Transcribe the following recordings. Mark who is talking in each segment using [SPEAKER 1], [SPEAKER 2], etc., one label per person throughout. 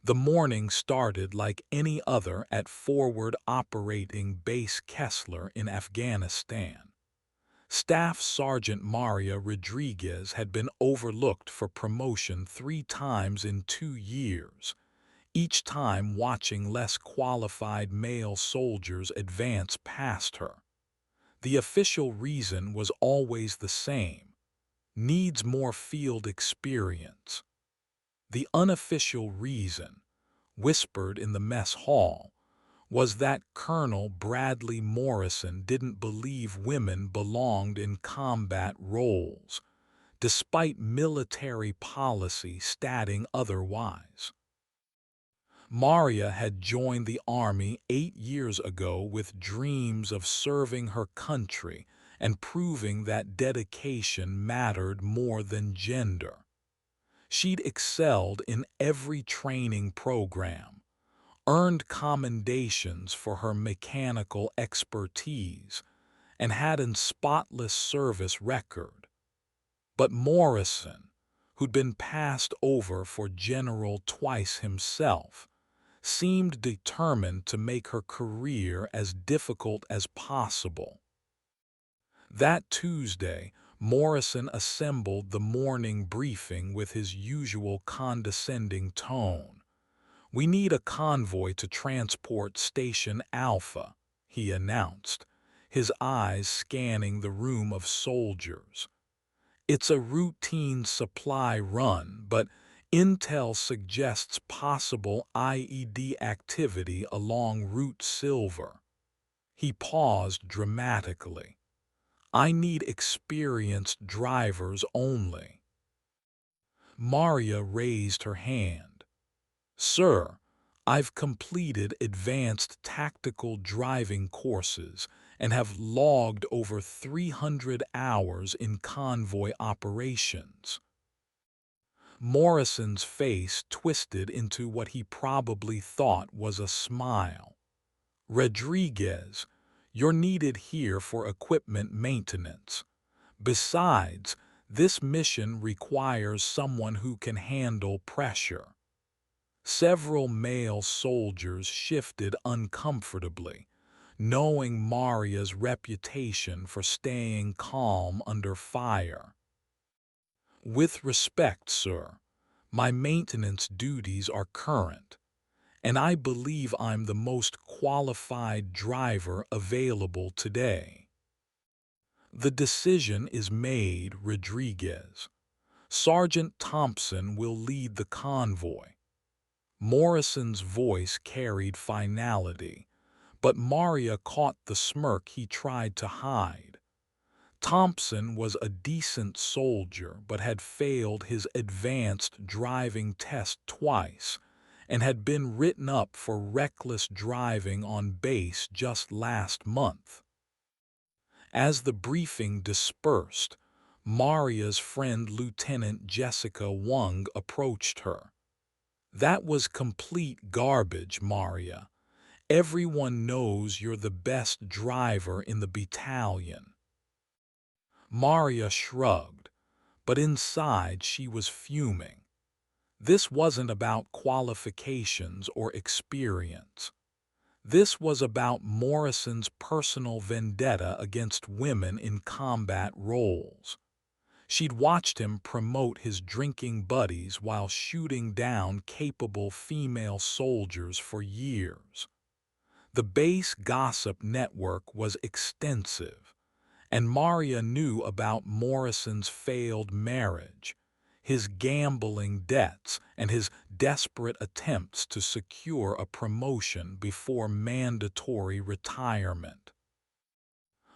[SPEAKER 1] The morning started like any other at Forward Operating Base Kessler in Afghanistan. Staff Sergeant Maria Rodriguez had been overlooked for promotion 3 times in 2 years, each time watching less qualified male soldiers advance past her. The official reason was always the same: needs more field experience. The unofficial reason, whispered in the mess hall, was that Colonel Bradley Morrison didn't believe women belonged in combat roles, despite military policy stating otherwise. Maria had joined the Army 8 years ago with dreams of serving her country and proving that dedication mattered more than gender. She'd excelled in every training program, earned commendations for her mechanical expertise, and had a spotless service record. But Morrison, who'd been passed over for general twice himself, seemed determined to make her career as difficult as possible. That Tuesday, Morrison assembled the morning briefing with his usual condescending tone. "We need a convoy to transport Station Alpha," he announced, his eyes scanning the room of soldiers. "It's a routine supply run, but intel suggests possible IED activity along Route Silver." He paused dramatically. "I need experienced drivers only." Maria raised her hand. "Sir, I've completed advanced tactical driving courses and have logged over 300 hours in convoy operations." Morrison's face twisted into what he probably thought was a smile. "Rodriguez, you're needed here for equipment maintenance. Besides, this mission requires someone who can handle pressure." Several male soldiers shifted uncomfortably, knowing Maria's reputation for staying calm under fire. "With respect, sir, my maintenance duties are current, and I believe I'm the most qualified driver available today." "The decision is made, Rodriguez. Sergeant Thompson will lead the convoy." Morrison's voice carried finality, but Maria caught the smirk he tried to hide. Thompson was a decent soldier but had failed his advanced driving test twice and had been written up for reckless driving on base just last month. As the briefing dispersed, Maria's friend Lieutenant Jessica Wung approached her. "That was complete garbage, Maria. Everyone knows you're the best driver in the battalion." Maria shrugged, but inside she was fuming. This wasn't about qualifications or experience. This was about Morrison's personal vendetta against women in combat roles. She'd watched him promote his drinking buddies while shooting down capable female soldiers for years. The base gossip network was extensive, and Maria knew about Morrison's failed marriage, his gambling debts, and his desperate attempts to secure a promotion before mandatory retirement.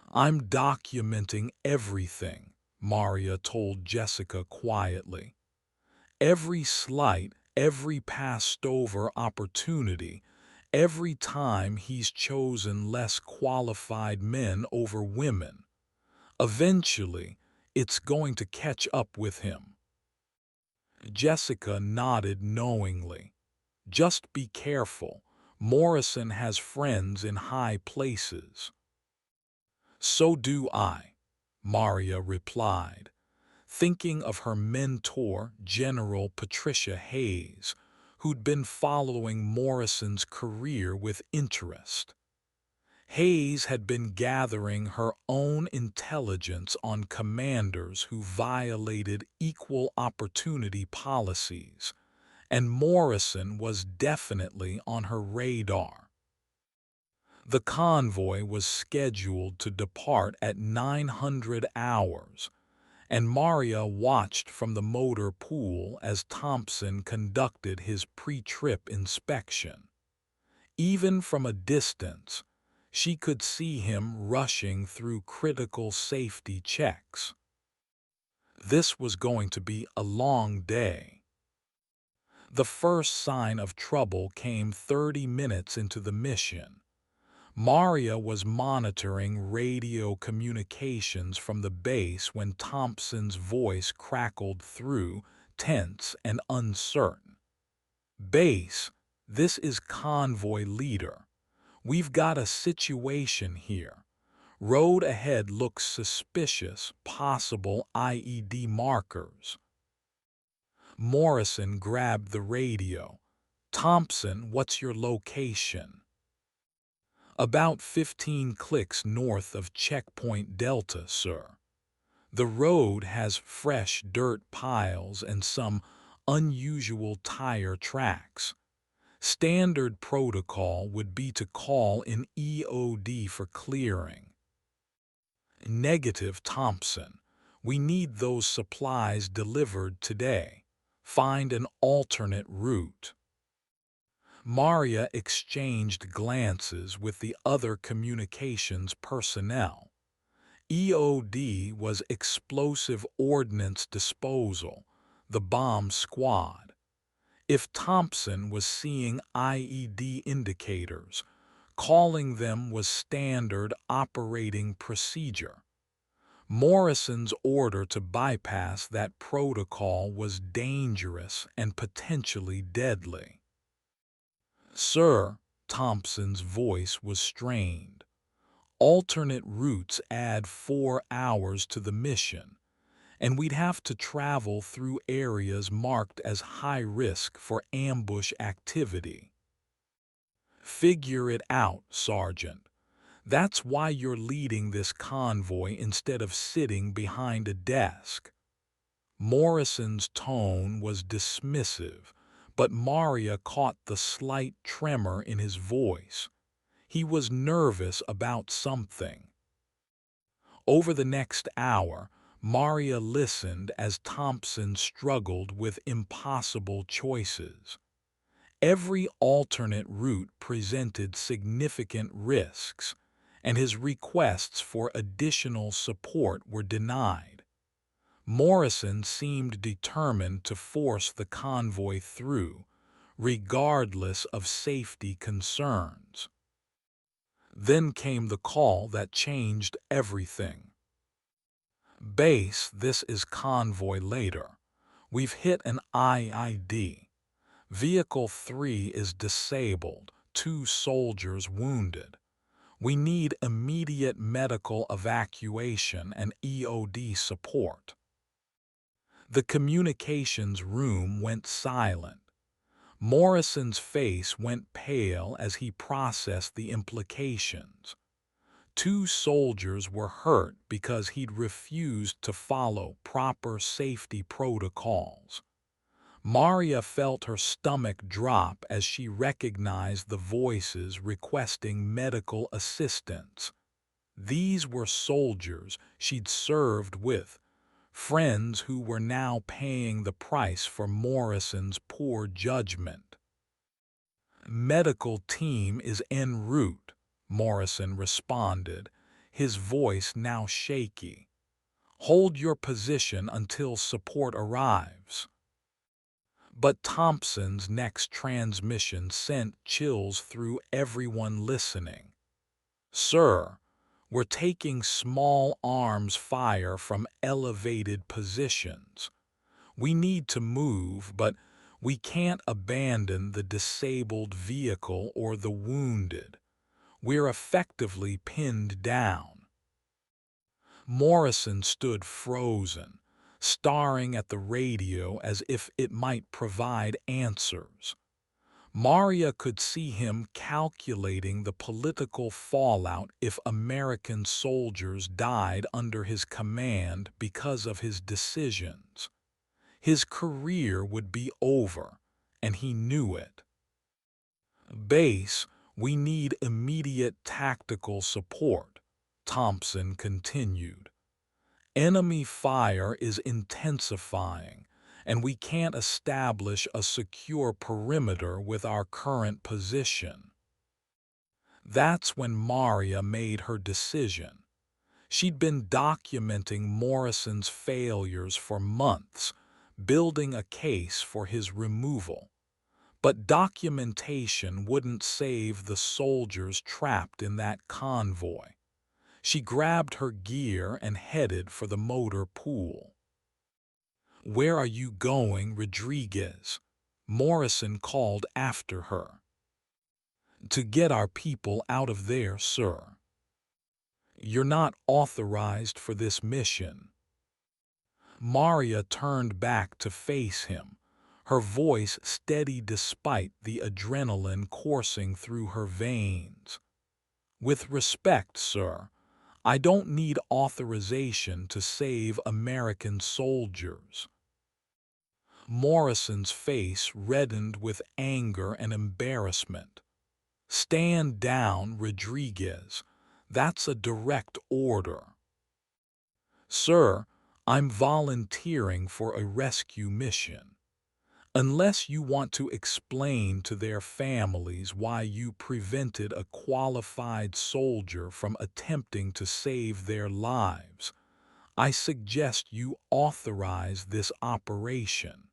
[SPEAKER 1] "I'm documenting everything," Maria told Jessica quietly. "Every slight, every passed-over opportunity, every time he's chosen less qualified men over women. Eventually, it's going to catch up with him." Jessica nodded knowingly. "Just be careful. Morrison has friends in high places." "So do I," Maria replied, thinking of her mentor, General Patricia Hayes, who'd been following Morrison's career with interest. Hayes had been gathering her own intelligence on commanders who violated equal opportunity policies, and Morrison was definitely on her radar. The convoy was scheduled to depart at 900 hours, and Maria watched from the motor pool as Thompson conducted his pre-trip inspection. Even from a distance, she could see him rushing through critical safety checks. This was going to be a long day. The first sign of trouble came 30 minutes into the mission. Maria was monitoring radio communications from the base when Thompson's voice crackled through, tense and uncertain. "Base, this is Convoy Leader. We've got a situation here. Road ahead looks suspicious, possible IED markers." Morrison grabbed the radio. "Thompson, what's your location?" "About 15 clicks north of Checkpoint Delta, sir. The road has fresh dirt piles and some unusual tire tracks. Standard protocol would be to call in EOD for clearing." "Negative, Thompson. We need those supplies delivered today. Find an alternate route." Maria exchanged glances with the other communications personnel. EOD was Explosive Ordnance Disposal, the bomb squad. If Thompson was seeing IED indicators, calling them was standard operating procedure. Morrison's order to bypass that protocol was dangerous and potentially deadly. "Sir," Thompson's voice was strained, "alternate routes add 4 hours to the mission, and we'd have to travel through areas marked as high risk for ambush activity." "Figure it out, Sergeant. That's why you're leading this convoy instead of sitting behind a desk." Morrison's tone was dismissive, but Maria caught the slight tremor in his voice. He was nervous about something. Over the next hour, Maria listened as Thompson struggled with impossible choices. Every alternate route presented significant risks, and his requests for additional support were denied. Morrison seemed determined to force the convoy through, regardless of safety concerns. Then came the call that changed everything. "Base, this is Convoy Later. We've hit an IED. Vehicle 3 is disabled, 2 soldiers wounded. We need immediate medical evacuation and EOD support." The communications room went silent. Morrison's face went pale as he processed the implications. 2 soldiers were hurt because he'd refused to follow proper safety protocols. Maria felt her stomach drop as she recognized the voices requesting medical assistance. These were soldiers she'd served with, friends who were now paying the price for Morrison's poor judgment. "Medical team is en route," Morrison responded, his voice now shaky. "Hold your position until support arrives." But Thompson's next transmission sent chills through everyone listening. "Sir, we're taking small arms fire from elevated positions. We need to move, but we can't abandon the disabled vehicle or the wounded. We're effectively pinned down." Morrison stood frozen, staring at the radio as if it might provide answers. Maria could see him calculating the political fallout if American soldiers died under his command because of his decisions. His career would be over, and he knew it. Base, we need immediate tactical support, Thompson continued. Enemy fire is intensifying, and we can't establish a secure perimeter with our current position. That's when Maria made her decision. She'd been documenting Morrison's failures for months, building a case for his removal. But documentation wouldn't save the soldiers trapped in that convoy. She grabbed her gear and headed for the motor pool. "Where are you going, Rodriguez?" Morrison called after her. "To get our people out of there, sir." "You're not authorized for this mission." Maria turned back to face him, her voice steady despite the adrenaline coursing through her veins. "With respect, sir, I don't need authorization to save American soldiers." Morrison's face reddened with anger and embarrassment. "Stand down, Rodriguez. That's a direct order." "Sir, I'm volunteering for a rescue mission. Unless you want to explain to their families why you prevented a qualified soldier from attempting to save their lives, I suggest you authorize this operation."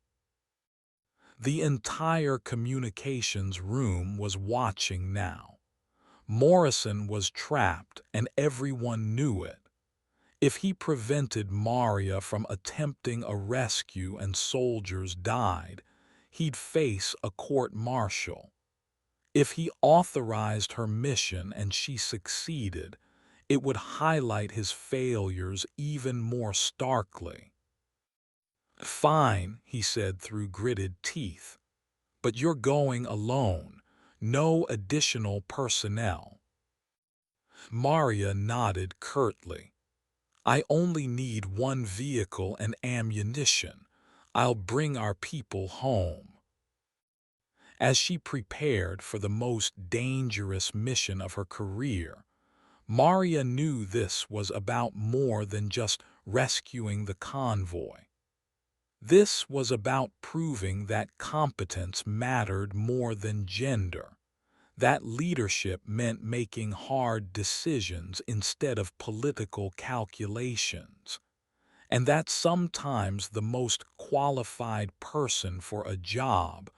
[SPEAKER 1] The entire communications room was watching now. Morrison was trapped, and everyone knew it. If he prevented Maria from attempting a rescue and soldiers died, he'd face a court-martial. If he authorized her mission and she succeeded, it would highlight his failures even more starkly. "Fine," he said through gritted teeth. "But you're going alone. No additional personnel." Maria nodded curtly. "I only need one vehicle and ammunition. I'll bring our people home." As she prepared for the most dangerous mission of her career, Maria knew this was about more than just rescuing the convoy. This was about proving that competence mattered more than gender, that leadership meant making hard decisions instead of political calculations, and that sometimes the most qualified person for a job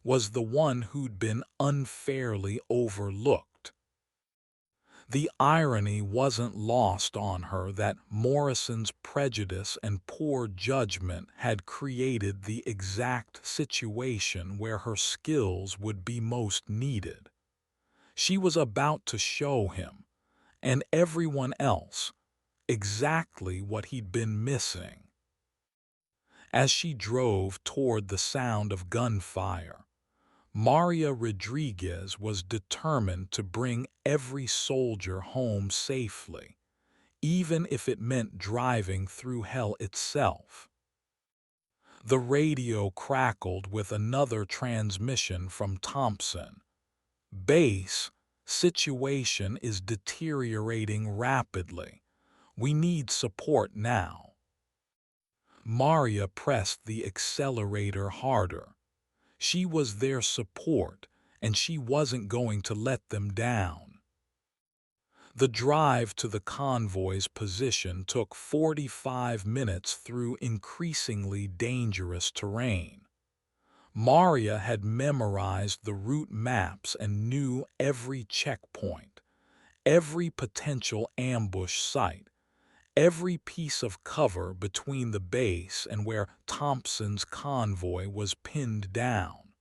[SPEAKER 1] was the one who'd been unfairly overlooked. The irony wasn't lost on her that Morrison's prejudice and poor judgment had created the exact situation where her skills would be most needed. She was about to show him, and everyone else, exactly what he'd been missing. As she drove toward the sound of gunfire, Maria Rodriguez was determined to bring every soldier home safely, even if it meant driving through hell itself. The radio crackled with another transmission from Thompson. "Base, situation is deteriorating rapidly. We need support now." Maria pressed the accelerator harder. She was their support, and she wasn't going to let them down. The drive to the convoy's position took 45 minutes through increasingly dangerous terrain. Maria had memorized the route maps and knew every checkpoint, every potential ambush site, every piece of cover between the base and where Thompson's convoy was pinned down.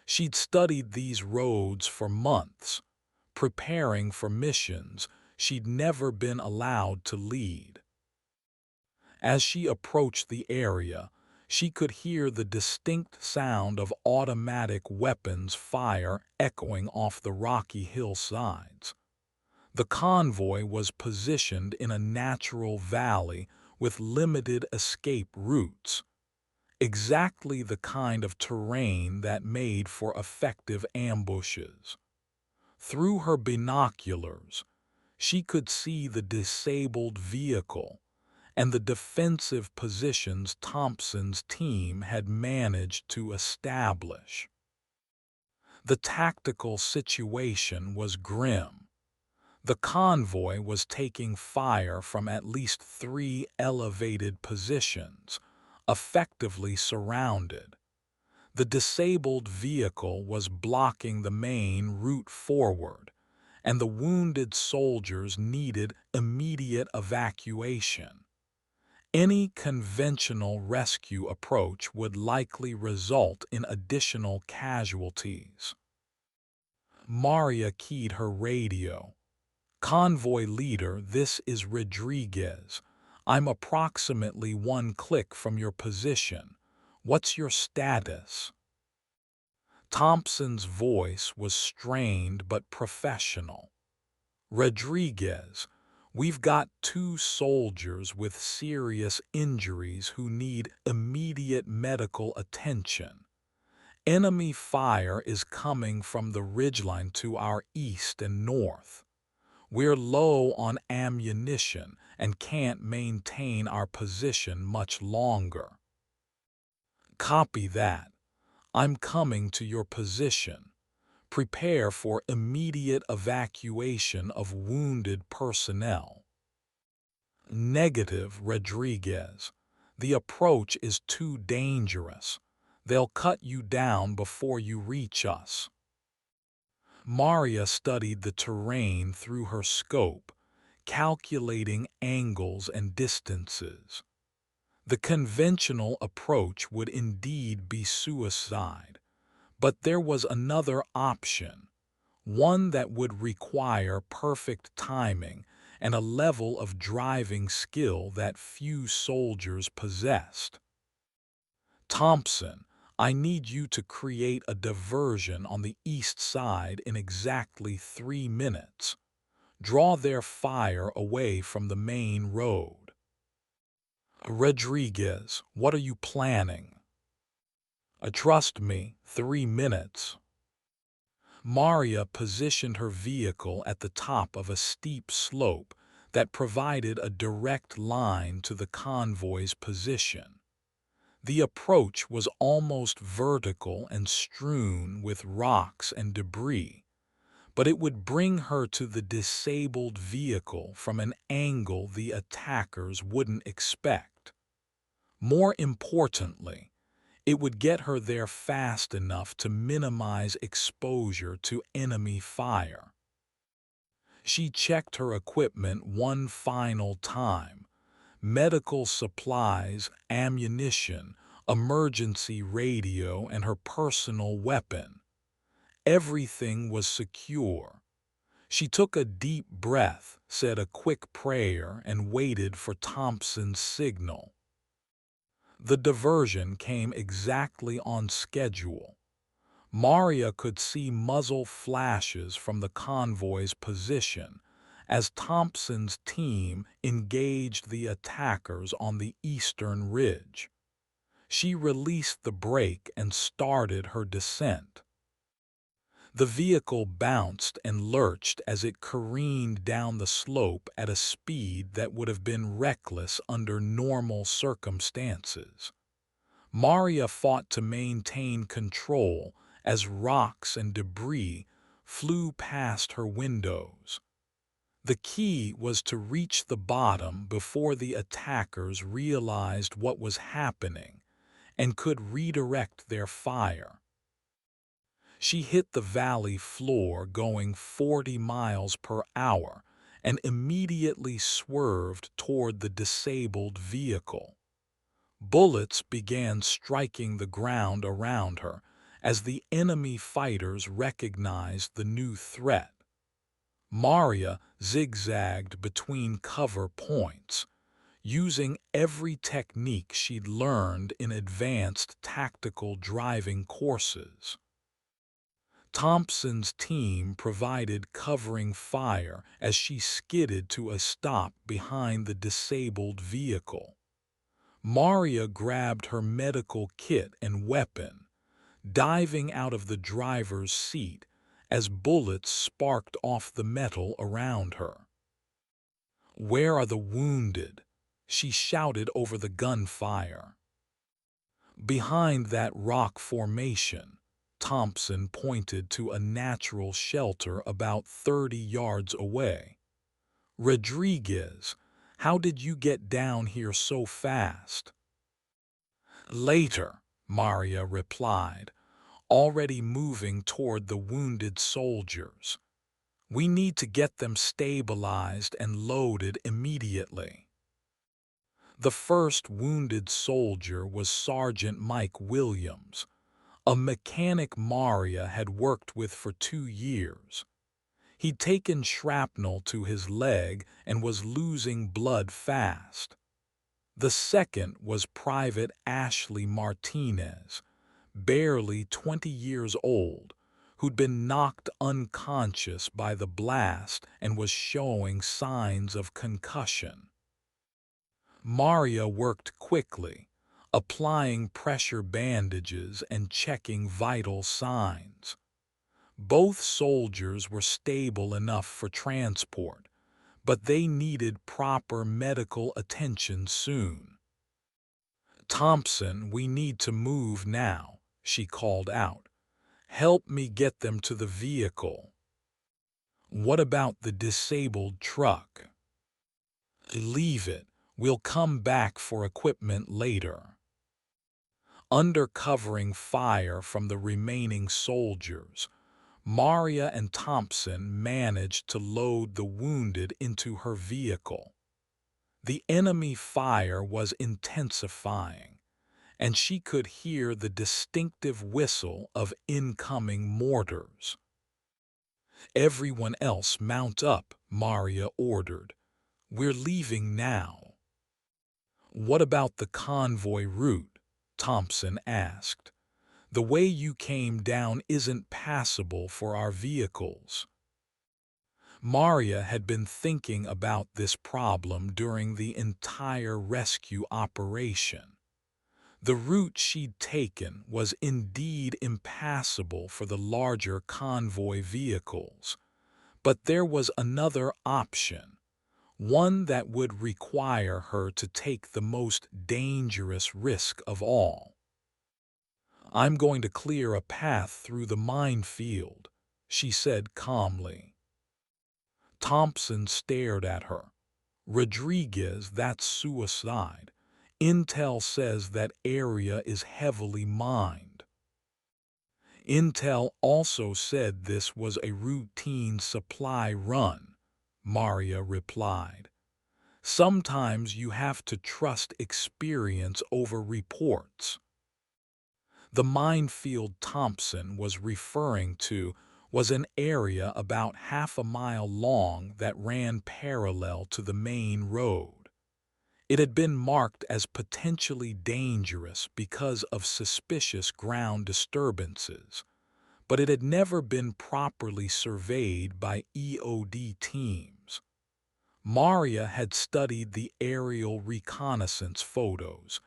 [SPEAKER 1] She'd studied these roads for months, preparing for missions she'd never been allowed to lead. As she approached the area, She could hear the distinct sound of automatic weapons fire echoing off the rocky hillsides. The convoy was positioned in a natural valley with limited escape routes, exactly the kind of terrain that made for effective ambushes. Through her binoculars, she could see the disabled vehicle and the defensive positions Thompson's team had managed to establish. The tactical situation was grim. The convoy was taking fire from at least 3 elevated positions, effectively surrounded. The disabled vehicle was blocking the main route forward, and the wounded soldiers needed immediate evacuation. Any conventional rescue approach would likely result in additional casualties. Maria keyed her radio. "Convoy leader, this is Rodriguez. I'm approximately 1 click from your position. What's your status?" Thompson's voice was strained but professional. "Rodriguez, we've got 2 soldiers with serious injuries who need immediate medical attention. Enemy fire is coming from the ridgeline to our east and north. We're low on ammunition and can't maintain our position much longer." "Copy that. I'm coming to your position. Prepare for immediate evacuation of wounded personnel." "Negative, Rodriguez. The approach is too dangerous. They'll cut you down before you reach us." Maria studied the terrain through her scope, calculating angles and distances. The conventional approach would indeed be suicide, but there was another option, one that would require perfect timing and a level of driving skill that few soldiers possessed. "Thompson, I need you to create a diversion on the east side in exactly 3 minutes. Draw their fire away from the main road." "Rodriguez, what are you planning?" "Trust me, 3 minutes." Maria positioned her vehicle at the top of a steep slope that provided a direct line to the convoy's position. The approach was almost vertical and strewn with rocks and debris, but it would bring her to the disabled vehicle from an angle the attackers wouldn't expect. More importantly, it would get her there fast enough to minimize exposure to enemy fire. She checked her equipment one final time: medical supplies, ammunition, emergency radio, and her personal weapon. Everything was secure. She took a deep breath, said a quick prayer, and waited for Thompson's signal. The diversion came exactly on schedule. Maria could see muzzle flashes from the convoy's position as Thompson's team engaged the attackers on the eastern ridge. She released the brake and started her descent. The vehicle bounced and lurched as it careened down the slope at a speed that would have been reckless under normal circumstances. Maria fought to maintain control as rocks and debris flew past her windows. The key was to reach the bottom before the attackers realized what was happening and could redirect their fire. She hit the valley floor going 40 miles per hour and immediately swerved toward the disabled vehicle. Bullets began striking the ground around her as the enemy fighters recognized the new threat. Maria zigzagged between cover points, using every technique she'd learned in advanced tactical driving courses. Thompson's team provided covering fire as she skidded to a stop behind the disabled vehicle. Maria grabbed her medical kit and weapon, diving out of the driver's seat as bullets sparked off the metal around her. "Where are the wounded?" she shouted over the gunfire. Behind that rock formation, Thompson pointed to a natural shelter about 30 yards away. "Rodriguez, how did you get down here so fast?" "Later," Maria replied, already moving toward the wounded soldiers. "We need to get them stabilized and loaded immediately." The first wounded soldier was Sergeant Mike Williams, a mechanic Maria had worked with for 2 years. He'd taken shrapnel to his leg and was losing blood fast. The second was Private Ashley Martinez, barely 20 years old, who'd been knocked unconscious by the blast and was showing signs of concussion. Maria worked quickly, applying pressure bandages and checking vital signs. Both soldiers were stable enough for transport, but they needed proper medical attention soon. "Thompson, we need to move now," she called out. "Help me get them to the vehicle." "What about the disabled truck?" "Leave it. We'll come back for equipment later." Under covering fire from the remaining soldiers, Maria and Thompson managed to load the wounded into her vehicle. The enemy fire was intensifying, and she could hear the distinctive whistle of incoming mortars. "Everyone else mount up," Maria ordered. "We're leaving now." "What about the convoy route?" Thompson asked. "The way you came down isn't passable for our vehicles." Maria had been thinking about this problem during the entire rescue operation. The route she'd taken was indeed impassable for the larger convoy vehicles, but there was another option, one that would require her to take the most dangerous risk of all. "I'm going to clear a path through the minefield," she said calmly. Thompson stared at her. "Rodriguez, that's suicide. Intel says that area is heavily mined." "Intel also said this was a routine supply run," Maria replied. "Sometimes you have to trust experience over reports." The minefield Thompson was referring to was an area about half a mile long that ran parallel to the main road. It had been marked as potentially dangerous because of suspicious ground disturbances, but it had never been properly surveyed by EOD teams. Maria had studied the aerial reconnaissance photos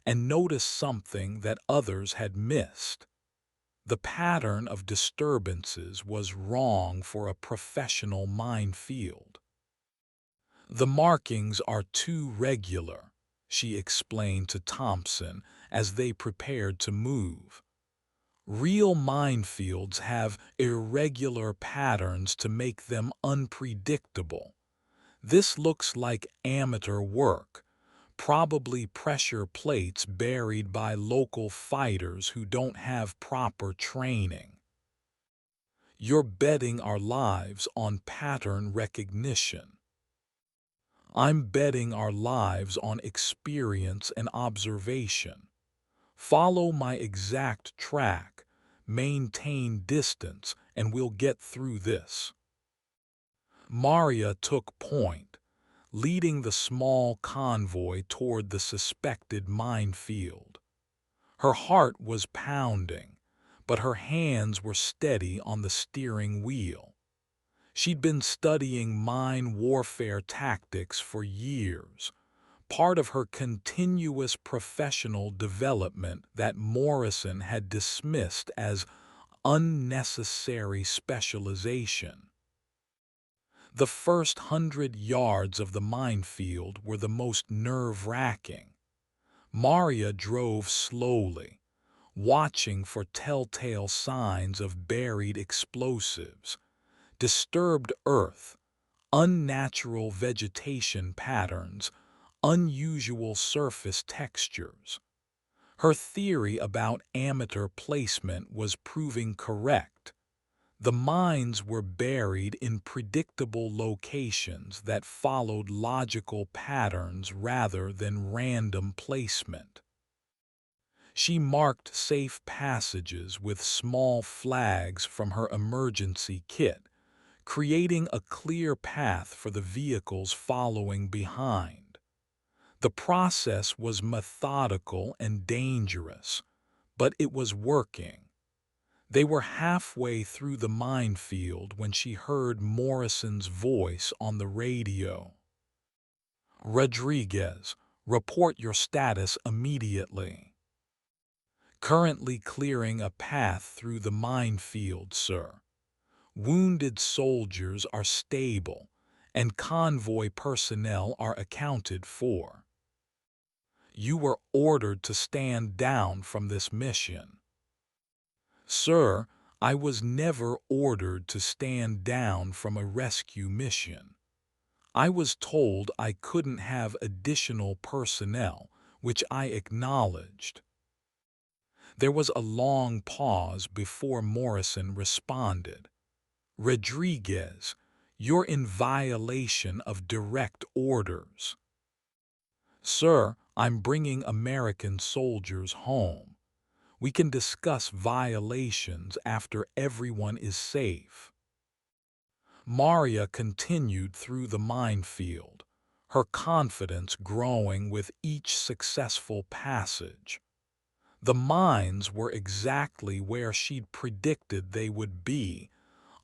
[SPEAKER 1] and noticed something that others had missed. The pattern of disturbances was wrong for a professional minefield. "The markings are too regular," she explained to Thompson as they prepared to move. "Real minefields have irregular patterns to make them unpredictable. This looks like amateur work, probably pressure plates buried by local fighters who don't have proper training." "You're betting our lives on pattern recognition." "I'm betting our lives on experience and observation. Follow my exact track, maintain distance, and we'll get through this." Maria took point, leading the small convoy toward the suspected minefield. Her heart was pounding, but her hands were steady on the steering wheel. She'd been studying mine warfare tactics for years, part of her continuous professional development that Morrison had dismissed as unnecessary specialization. The first 100 yards of the minefield were the most nerve-wracking. Maria drove slowly, watching for telltale signs of buried explosives, disturbed earth, unnatural vegetation patterns, unusual surface textures. Her theory about amateur placement was proving correct. The mines were buried in predictable locations that followed logical patterns rather than random placement. She marked safe passages with small flags from her emergency kit, creating a clear path for the vehicles following behind. The process was methodical and dangerous, but it was working. They were halfway through the minefield when she heard Morrison's voice on the radio. "Rodriguez, report your status immediately." "Currently clearing a path through the minefield, sir. Wounded soldiers are stable, and convoy personnel are accounted for." "You were ordered to stand down from this mission." "Sir, I was never ordered to stand down from a rescue mission. I was told I couldn't have additional personnel, which I acknowledged." There was a long pause before Morrison responded. "Rodriguez, you're in violation of direct orders." "Sir, I'm bringing American soldiers home. We can discuss violations after everyone is safe." Maria continued through the minefield, her confidence growing with each successful passage. The mines were exactly where she'd predicted they would be,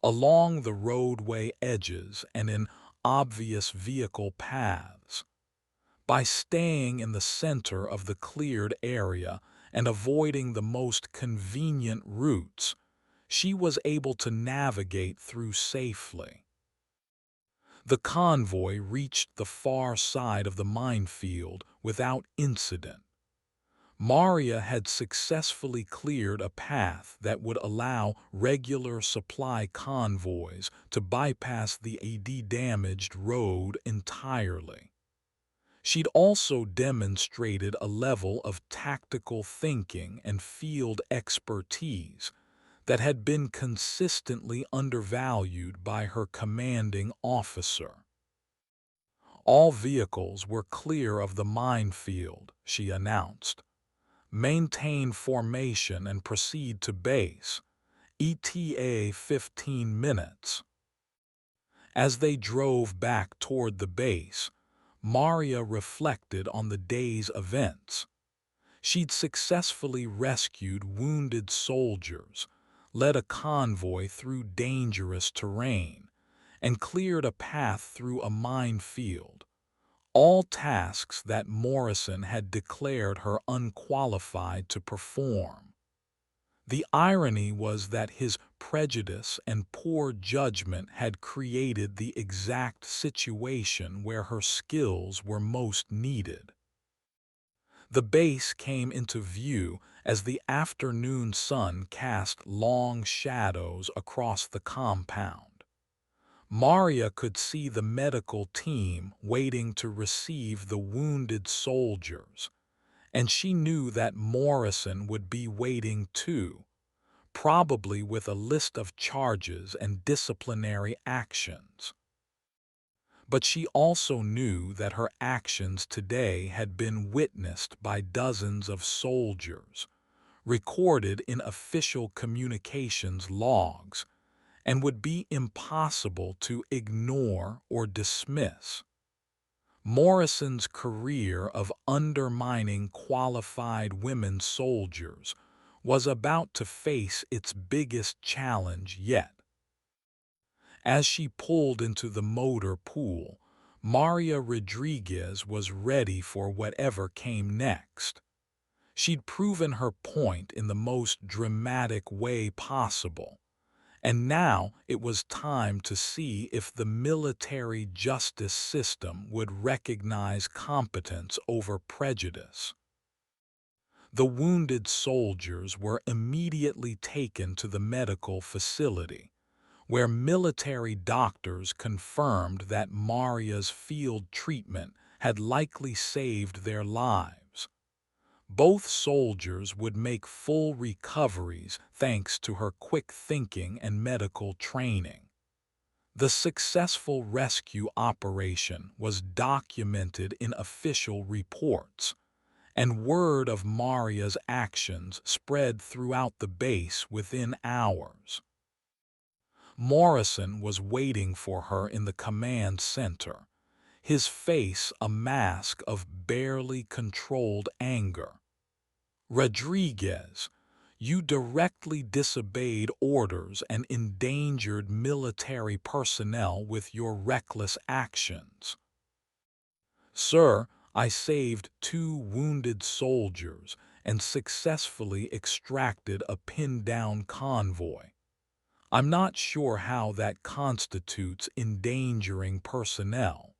[SPEAKER 1] along the roadway edges and in obvious vehicle paths. By staying in the center of the cleared area and avoiding the most convenient routes, she was able to navigate through safely. The convoy reached the far side of the minefield without incident. Maria had successfully cleared a path that would allow regular supply convoys to bypass the AD-damaged road entirely. She'd also demonstrated a level of tactical thinking and field expertise that had been consistently undervalued by her commanding officer. "All vehicles were clear of the minefield," she announced. "Maintain formation and proceed to base. ETA 15 minutes." As they drove back toward the base, Maria reflected on the day's events. She'd successfully rescued wounded soldiers, led a convoy through dangerous terrain, and cleared a path through a minefield, all tasks that Morrison had declared her unqualified to perform. The irony was that his prejudice and poor judgment had created the exact situation where her skills were most needed. The base came into view as the afternoon sun cast long shadows across the compound. Maria could see the medical team waiting to receive the wounded soldiers, and she knew that Morrison would be waiting too, probably with a list of charges and disciplinary actions. But she also knew that her actions today had been witnessed by dozens of soldiers, recorded in official communications logs, and would be impossible to ignore or dismiss. Morrison's career of undermining qualified women soldiers was about to face its biggest challenge yet. As she pulled into the motor pool, Maria Rodriguez was ready for whatever came next. She'd proven her point in the most dramatic way possible, and now it was time to see if the military justice system would recognize competence over prejudice. The wounded soldiers were immediately taken to the medical facility, where military doctors confirmed that Maria's field treatment had likely saved their lives. Both soldiers would make full recoveries thanks to her quick thinking and medical training. The successful rescue operation was documented in official reports, and word of Maria's actions spread throughout the base within hours. Morrison was waiting for her in the command center, his face a mask of barely controlled anger. "Rodriguez, you directly disobeyed orders and endangered military personnel with your reckless actions." "Sir, I saved 2 wounded soldiers and successfully extracted a pinned-down convoy. I'm not sure how that constitutes endangering personnel."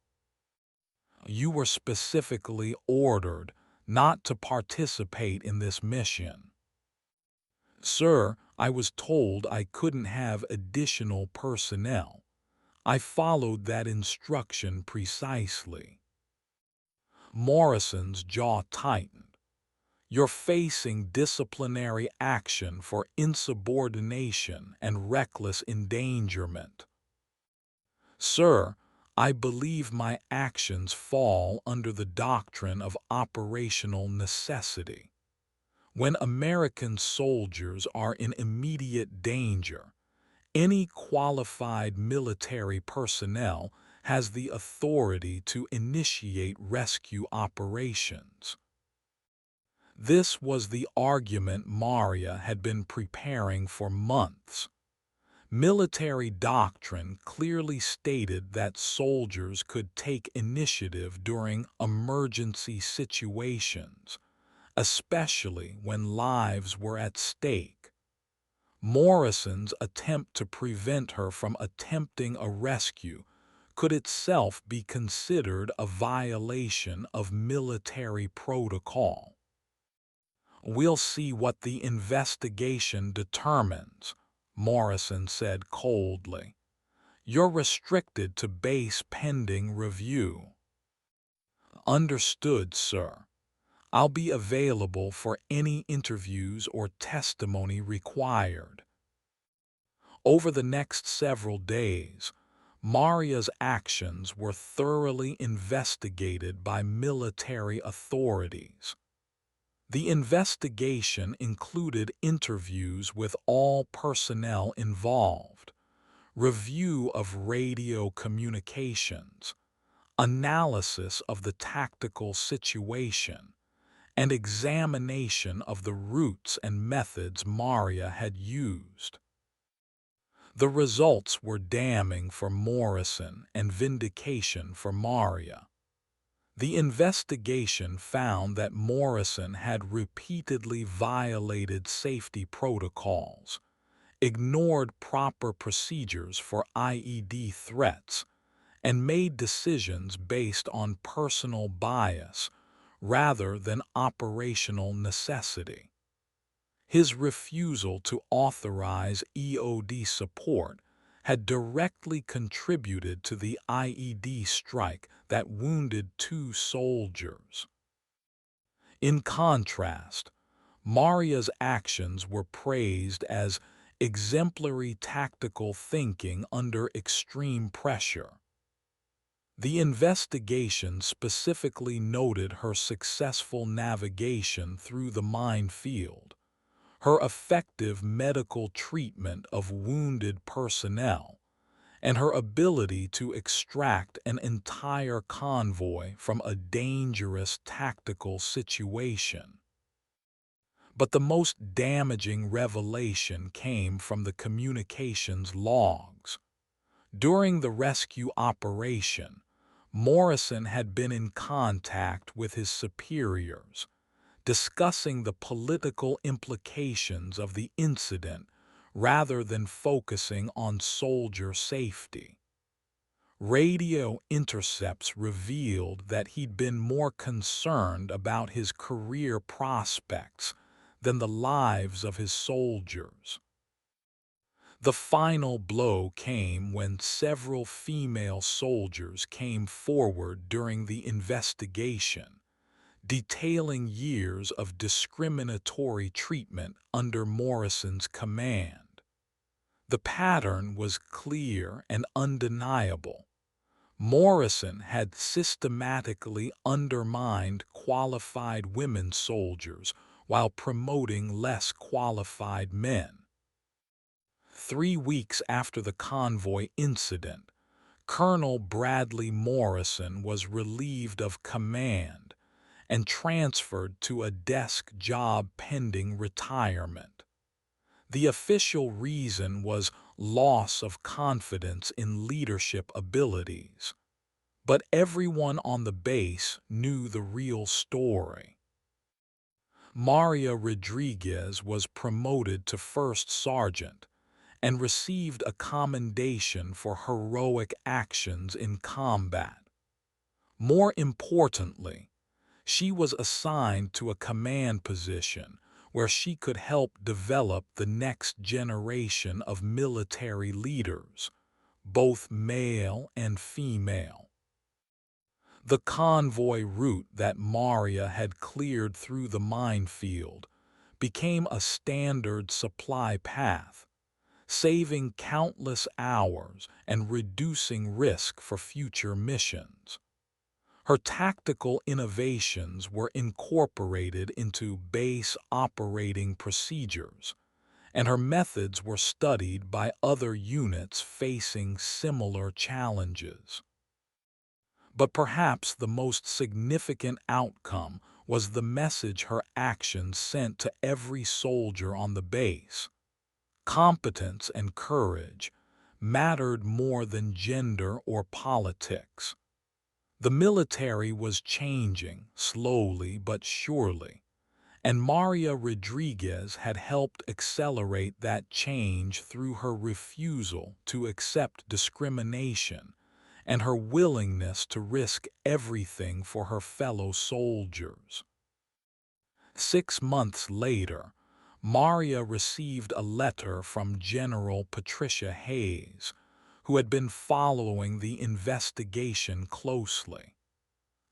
[SPEAKER 1] "You were specifically ordered not to participate in this mission." "Sir, I was told I couldn't have additional personnel. I followed that instruction precisely." Morrison's jaw tightened. "You're facing disciplinary action for insubordination and reckless endangerment." "Sir, I believe my actions fall under the doctrine of operational necessity. When American soldiers are in immediate danger, any qualified military personnel has the authority to initiate rescue operations." This was the argument Maria had been preparing for months. Military doctrine clearly stated that soldiers could take initiative during emergency situations, especially when lives were at stake. Morrison's attempt to prevent her from attempting a rescue could itself be considered a violation of military protocol. "We'll see what the investigation determines," Morrison said coldly. "You're restricted to base pending review." "Understood, sir. I'll be available for any interviews or testimony required." Over the next several days, Maria's actions were thoroughly investigated by military authorities. The investigation included interviews with all personnel involved, review of radio communications, analysis of the tactical situation, and examination of the routes and methods Maria had used. The results were damning for Morrison and vindication for Maria. The investigation found that Morrison had repeatedly violated safety protocols, ignored proper procedures for IED threats, and made decisions based on personal bias rather than operational necessity. His refusal to authorize EOD support had directly contributed to the IED strike that wounded 2 soldiers. In contrast, Maria's actions were praised as exemplary tactical thinking under extreme pressure. The investigation specifically noted her successful navigation through the minefield, her effective medical treatment of wounded personnel, and her ability to extract an entire convoy from a dangerous tactical situation. But the most damaging revelation came from the communications logs. During the rescue operation, Morrison had been in contact with his superiors, discussing the political implications of the incident rather than focusing on soldier safety. Radio intercepts revealed that he'd been more concerned about his career prospects than the lives of his soldiers. The final blow came when several female soldiers came forward during the investigation, detailing years of discriminatory treatment under Morrison's command. The pattern was clear and undeniable. Morrison had systematically undermined qualified women soldiers while promoting less qualified men. 3 weeks after the convoy incident, Colonel Bradley Morrison was relieved of command and transferred to a desk job pending retirement. The official reason was loss of confidence in leadership abilities. But everyone on the base knew the real story. Maria Rodriguez was promoted to first sergeant and received a commendation for heroic actions in combat. More importantly, she was assigned to a command position where she could help develop the next generation of military leaders, both male and female. The convoy route that Maria had cleared through the minefield became a standard supply path, saving countless hours and reducing risk for future missions. Her tactical innovations were incorporated into base operating procedures, and her methods were studied by other units facing similar challenges. But perhaps the most significant outcome was the message her actions sent to every soldier on the base. Competence and courage mattered more than gender or politics. The military was changing, slowly but surely, and Maria Rodriguez had helped accelerate that change through her refusal to accept discrimination and her willingness to risk everything for her fellow soldiers. 6 months later, Maria received a letter from General Patricia Hayes, who had been following the investigation closely.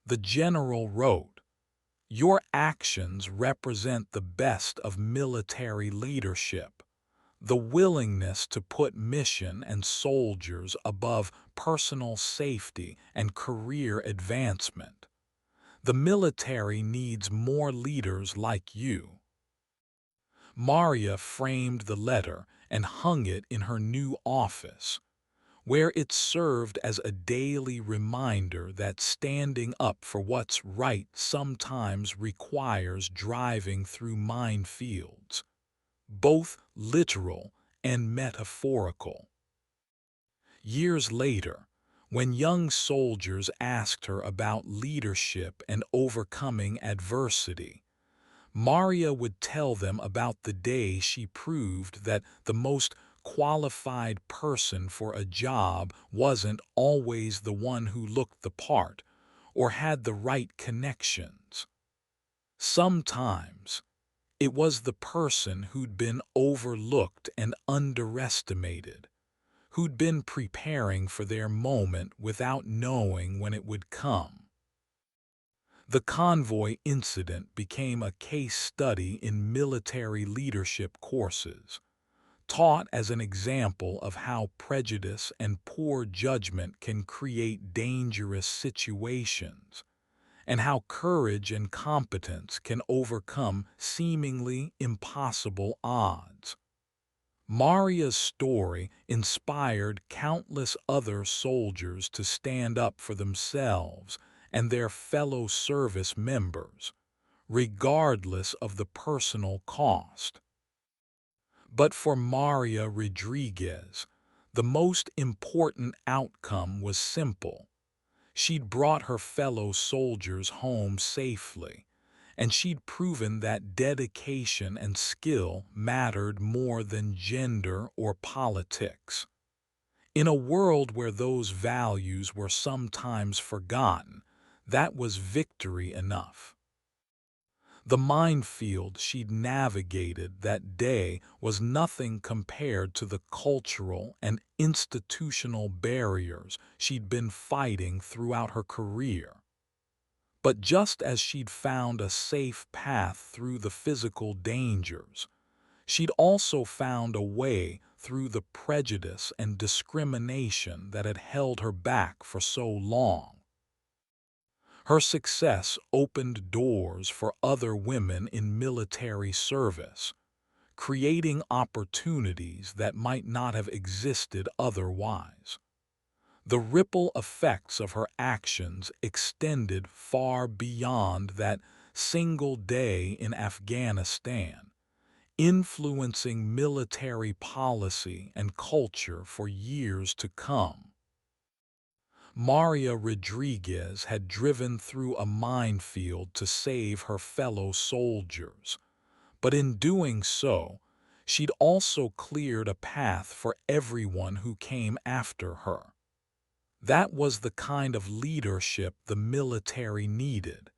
[SPEAKER 1] The general wrote, "Your actions represent the best of military leadership, the willingness to put mission and soldiers above personal safety and career advancement. The military needs more leaders like you." Maria framed the letter and hung it in her new office, where it served as a daily reminder that standing up for what's right sometimes requires driving through minefields, both literal and metaphorical. Years later, when young soldiers asked her about leadership and overcoming adversity, Maria would tell them about the day she proved that the most qualified person for a job wasn't always the one who looked the part or had the right connections. Sometimes it was the person who'd been overlooked and underestimated, who'd been preparing for their moment without knowing when it would come. The convoy incident became a case study in military leadership courses, taught as an example of how prejudice and poor judgment can create dangerous situations, and how courage and competence can overcome seemingly impossible odds. Maria's story inspired countless other soldiers to stand up for themselves and their fellow service members, regardless of the personal cost. But for Maria Rodriguez, the most important outcome was simple. She'd brought her fellow soldiers home safely, and she'd proven that dedication and skill mattered more than gender or politics. In a world where those values were sometimes forgotten, that was victory enough. The minefield she'd navigated that day was nothing compared to the cultural and institutional barriers she'd been fighting throughout her career. But just as she'd found a safe path through the physical dangers, she'd also found a way through the prejudice and discrimination that had held her back for so long. Her success opened doors for other women in military service, creating opportunities that might not have existed otherwise. The ripple effects of her actions extended far beyond that single day in Afghanistan, influencing military policy and culture for years to come. Maria Rodriguez had driven through a minefield to save her fellow soldiers, but in doing so, she'd also cleared a path for everyone who came after her. That was the kind of leadership the military needed,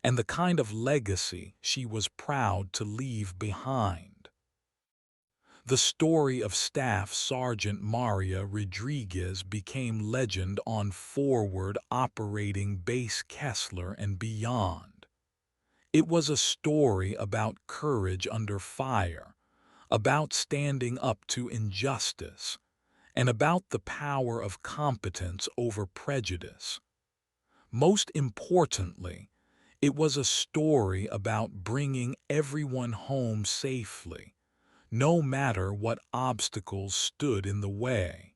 [SPEAKER 1] and the kind of legacy she was proud to leave behind. The story of Staff Sergeant Maria Rodriguez became legend on Forward Operating Base Kessler and beyond. It was a story about courage under fire, about standing up to injustice, and about the power of competence over prejudice. Most importantly, it was a story about bringing everyone home safely, no matter what obstacles stood in the way.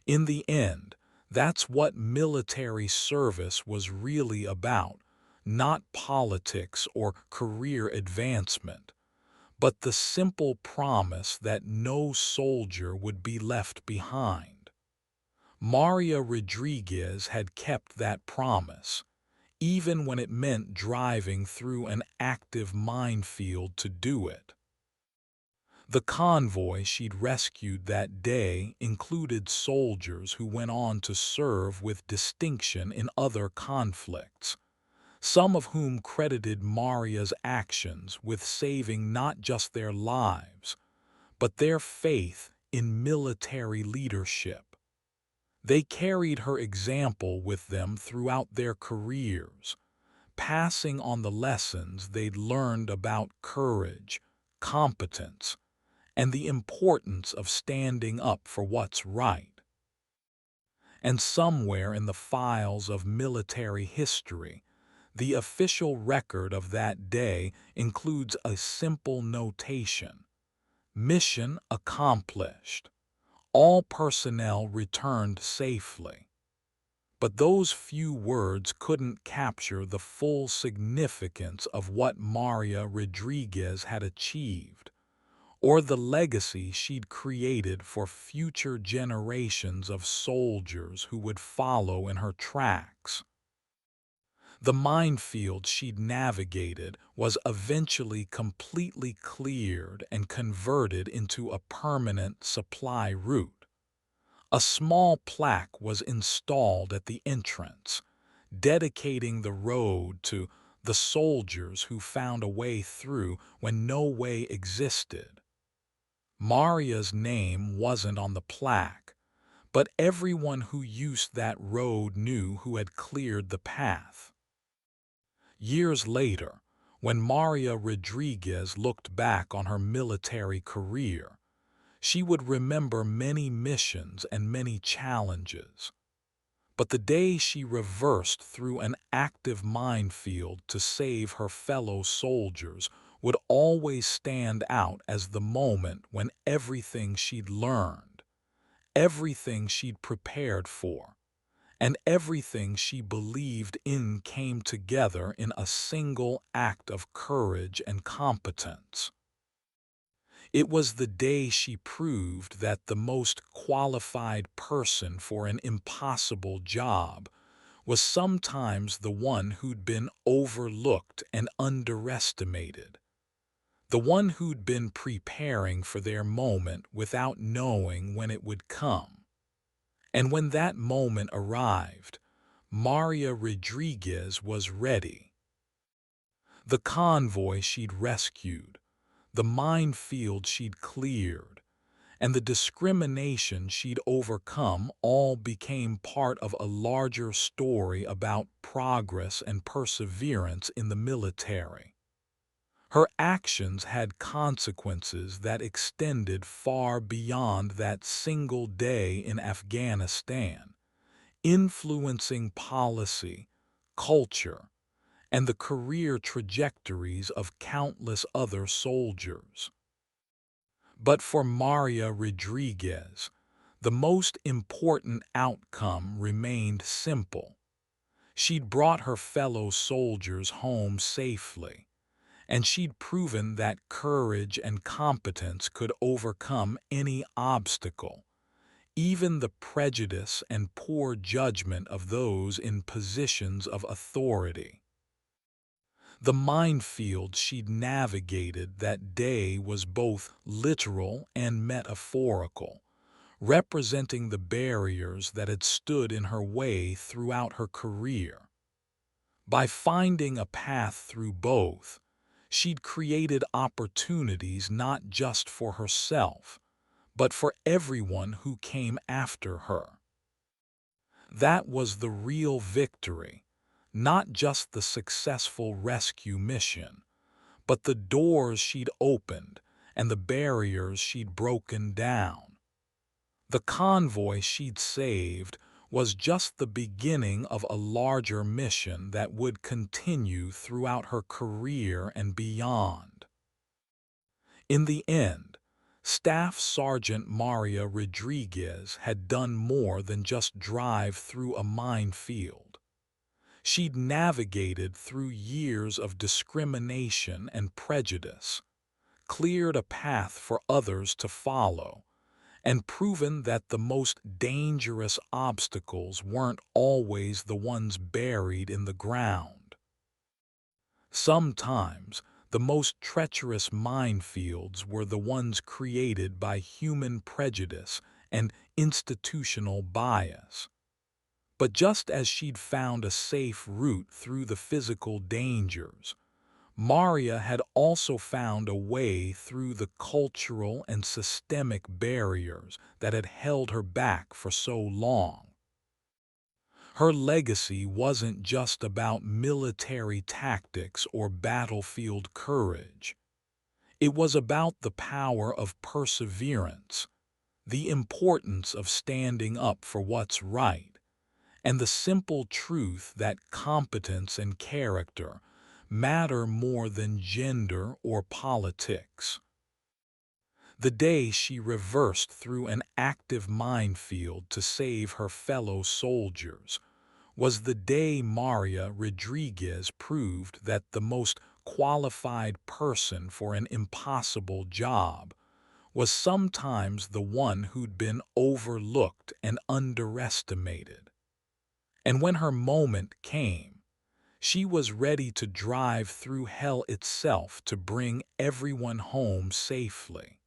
[SPEAKER 1] In the end, that's what military service was really about, not politics or career advancement, but the simple promise that no soldier would be left behind. Maria Rodriguez had kept that promise, even when it meant driving through an active minefield to do it. The convoy she'd rescued that day included soldiers who went on to serve with distinction in other conflicts, some of whom credited Maria's actions with saving not just their lives, but their faith in military leadership. They carried her example with them throughout their careers, passing on the lessons they'd learned about courage, competence, and the importance of standing up for what's right. And somewhere in the files of military history, the official record of that day includes a simple notation: mission accomplished. All personnel returned safely. But those few words couldn't capture the full significance of what Maria Rodriguez had achieved, or the legacy she'd created for future generations of soldiers who would follow in her tracks. The minefield she'd navigated was eventually completely cleared and converted into a permanent supply route. A small plaque was installed at the entrance, dedicating the road to the soldiers who found a way through when no way existed. Maria's name wasn't on the plaque, but everyone who used that road knew who had cleared the path. Years later, when Maria Rodriguez looked back on her military career, she would remember many missions and many challenges. But the day she reversed through an active minefield to save her fellow soldiers would always stand out as the moment when everything she'd learned, everything she'd prepared for, and everything she believed in came together in a single act of courage and competence. It was the day she proved that the most qualified person for an impossible job was sometimes the one who'd been overlooked and underestimated, the one who'd been preparing for their moment without knowing when it would come. And when that moment arrived, Maria Rodriguez was ready. The convoy she'd rescued, the minefield she'd cleared, and the discrimination she'd overcome all became part of a larger story about progress and perseverance in the military. Her actions had consequences that extended far beyond that single day in Afghanistan, influencing policy, culture, and the career trajectories of countless other soldiers. But for Maria Rodriguez, the most important outcome remained simple. She'd brought her fellow soldiers home safely, and she'd proven that courage and competence could overcome any obstacle, even the prejudice and poor judgment of those in positions of authority. The minefield she'd navigated that day was both literal and metaphorical, representing the barriers that had stood in her way throughout her career. By finding a path through both, she'd created opportunities not just for herself, but for everyone who came after her. That was the real victory, not just the successful rescue mission, but the doors she'd opened and the barriers she'd broken down. The convoy she'd saved was just the beginning of a larger mission that would continue throughout her career and beyond. In the end, Staff Sergeant Maria Rodriguez had done more than just drive through a minefield. She'd navigated through years of discrimination and prejudice, cleared a path for others to follow, and proven that the most dangerous obstacles weren't always the ones buried in the ground. Sometimes, the most treacherous minefields were the ones created by human prejudice and institutional bias. But just as she'd found a safe route through the physical dangers, Maria had also found a way through the cultural and systemic barriers that had held her back for so long. Her legacy wasn't just about military tactics or battlefield courage. It was about the power of perseverance, the importance of standing up for what's right, and the simple truth that competence and character matter more than gender or politics. The day she reversed through an active minefield to save her fellow soldiers was the day Maria Rodriguez proved that the most qualified person for an impossible job was sometimes the one who'd been overlooked and underestimated. And when her moment came, she was ready to drive through hell itself to bring everyone home safely.